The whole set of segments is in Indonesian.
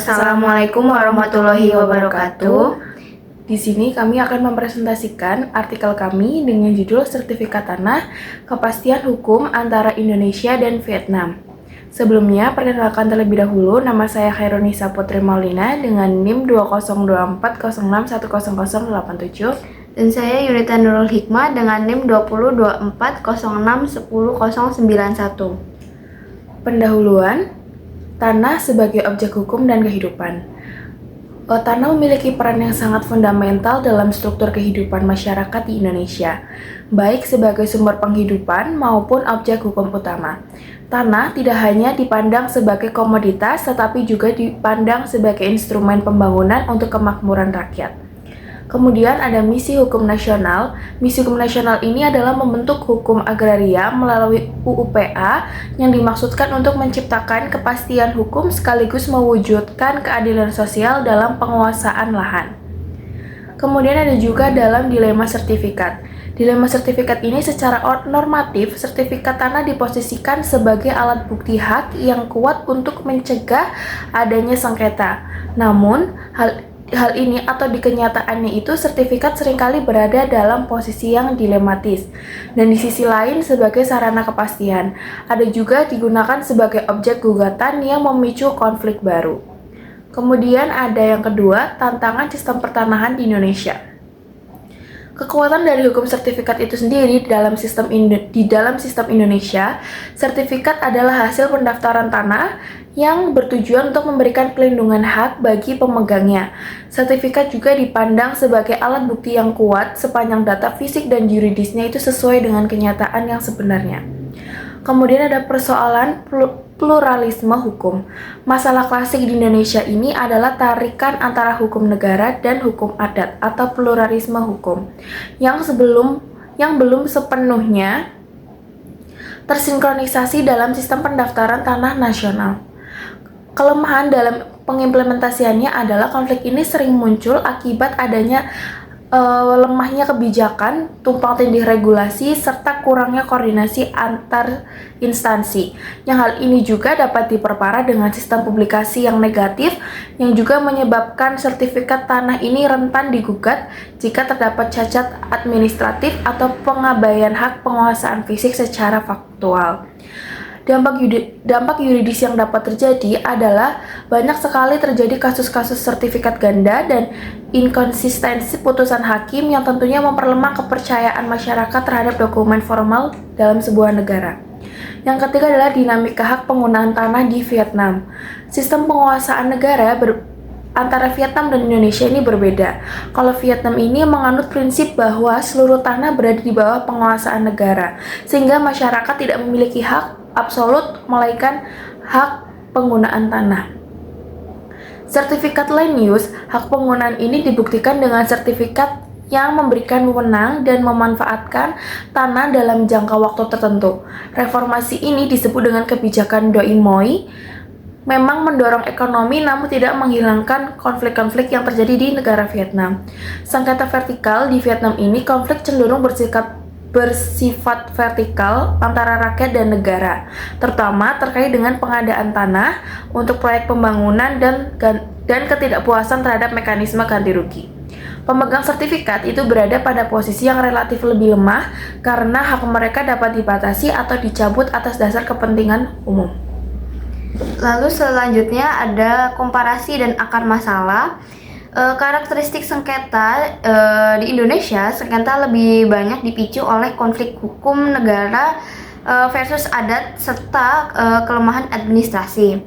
Assalamualaikum warahmatullahi wabarakatuh. Di sini kami akan mempresentasikan artikel kami dengan judul Sertifikat Tanah, Kepastian Hukum Antara Indonesia dan Vietnam. Sebelumnya, perkenalkan terlebih dahulu, nama saya Khairunisa Putri Maulina dengan NIM 202406100087. Dan saya Yunita Nurul Hikmah dengan NIM 2024061091. Pendahuluan, tanah sebagai objek hukum dan kehidupan. Tanah memiliki peran yang sangat fundamental dalam struktur kehidupan masyarakat di Indonesia, baik sebagai sumber penghidupan maupun objek hukum utama. Tanah tidak hanya dipandang sebagai komoditas, tetapi juga dipandang sebagai instrumen pembangunan untuk kemakmuran rakyat. Kemudian ada misi hukum nasional. Misi hukum nasional ini adalah membentuk hukum agraria melalui UUPA yang dimaksudkan untuk menciptakan kepastian hukum sekaligus mewujudkan keadilan sosial dalam penguasaan lahan. Kemudian ada juga dalam dilema sertifikat. Dilema sertifikat ini secara normatif, sertifikat tanah diposisikan sebagai alat bukti hak yang kuat untuk mencegah adanya sengketa. Namun, hal ini atau di kenyataannya itu sertifikat seringkali berada dalam posisi yang dilematis dan di sisi lain sebagai sarana kepastian. Ada juga digunakan sebagai objek gugatan yang memicu konflik baru. Kemudian ada yang kedua, tantangan sistem pertanahan di Indonesia. Kekuatan dari hukum sertifikat itu sendiri di dalam sistem Indonesia, sertifikat adalah hasil pendaftaran tanah yang bertujuan untuk memberikan pelindungan hak bagi pemegangnya. Sertifikat juga dipandang sebagai alat bukti yang kuat sepanjang data fisik dan yuridisnya itu sesuai dengan kenyataan yang sebenarnya. Kemudian ada persoalan pluralisme hukum. Masalah klasik di Indonesia ini adalah tarikan antara hukum negara dan hukum adat atau pluralisme hukum yang belum sepenuhnya tersinkronisasi dalam sistem pendaftaran tanah nasional. Kelemahan dalam pengimplementasiannya adalah konflik ini sering muncul akibat adanya lemahnya kebijakan, tumpang tindih regulasi, serta kurangnya koordinasi antar instansi. Yang hal ini juga dapat diperparah dengan sistem publikasi yang negatif, yang juga menyebabkan sertifikat tanah ini rentan digugat jika terdapat cacat administratif atau pengabaian hak penguasaan fisik secara faktual. Dampak yuridis yang dapat terjadi adalah banyak sekali terjadi kasus-kasus sertifikat ganda dan inkonsistensi putusan hakim yang tentunya memperlemah kepercayaan masyarakat terhadap dokumen formal dalam sebuah negara. Yang ketiga adalah dinamika hak penggunaan tanah di Vietnam. Sistem penguasaan negara antara Vietnam dan Indonesia ini berbeda. Kalau Vietnam ini menganut prinsip bahwa seluruh tanah berada di bawah penguasaan negara, sehingga masyarakat tidak memiliki hak absolut melainkan hak penggunaan tanah. Sertifikat land use, hak penggunaan ini dibuktikan dengan sertifikat yang memberikan wewenang dan memanfaatkan tanah dalam jangka waktu tertentu. Reformasi ini disebut dengan kebijakan Doi Moi, memang mendorong ekonomi namun tidak menghilangkan konflik-konflik yang terjadi di negara Vietnam. Sengketa vertikal di Vietnam ini konflik cenderung bersifat vertikal antara rakyat dan negara, terutama terkait dengan pengadaan tanah untuk proyek pembangunan dan ketidakpuasan terhadap mekanisme ganti rugi. Pemegang sertifikat itu berada pada posisi yang relatif lebih lemah karena hak mereka dapat dibatasi atau dicabut atas dasar kepentingan umum. Lalu selanjutnya ada komparasi dan akar masalah. Karakteristik sengketa di Indonesia, sengketa lebih banyak dipicu oleh konflik hukum negara versus adat serta kelemahan administrasi.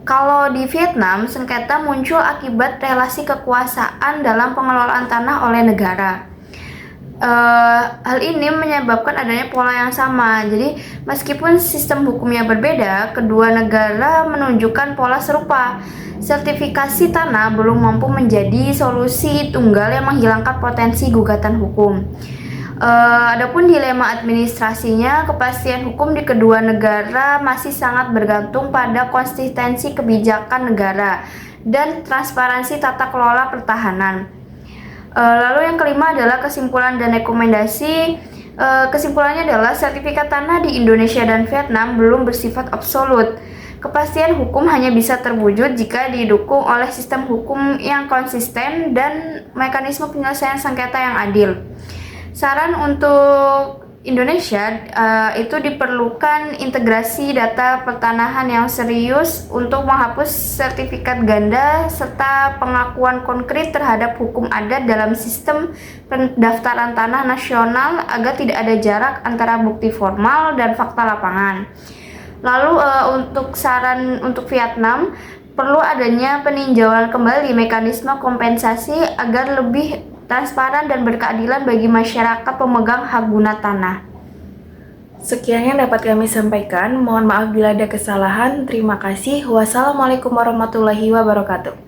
Kalau di Vietnam, sengketa muncul akibat relasi kekuasaan dalam pengelolaan tanah oleh negara. Hal ini menyebabkan adanya pola yang sama. Jadi, meskipun sistem hukumnya berbeda, kedua negara menunjukkan pola serupa. Sertifikasi tanah belum mampu menjadi solusi tunggal yang menghilangkan potensi gugatan hukum. Adapun dilema administrasinya, kepastian hukum di kedua negara masih sangat bergantung pada konsistensi kebijakan negara dan transparansi tata kelola pertahanan. Lalu yang kelima adalah kesimpulan dan rekomendasi. Kesimpulannya adalah sertifikat tanah di Indonesia dan Vietnam belum bersifat absolut. Kepastian hukum hanya bisa terwujud jika didukung oleh sistem hukum yang konsisten dan mekanisme penyelesaian sengketa yang adil. Saran untuk Indonesia itu diperlukan integrasi data pertanahan yang serius untuk menghapus sertifikat ganda serta pengakuan konkret terhadap hukum adat dalam sistem pendaftaran tanah nasional agar tidak ada jarak antara bukti formal dan fakta lapangan. Lalu untuk saran untuk Vietnam, perlu adanya peninjauan kembali mekanisme kompensasi agar lebih transparan dan berkeadilan bagi masyarakat pemegang hak guna tanah. Sekian yang dapat kami sampaikan. Mohon maaf bila ada kesalahan. Terima kasih. Wassalamualaikum warahmatullahi wabarakatuh.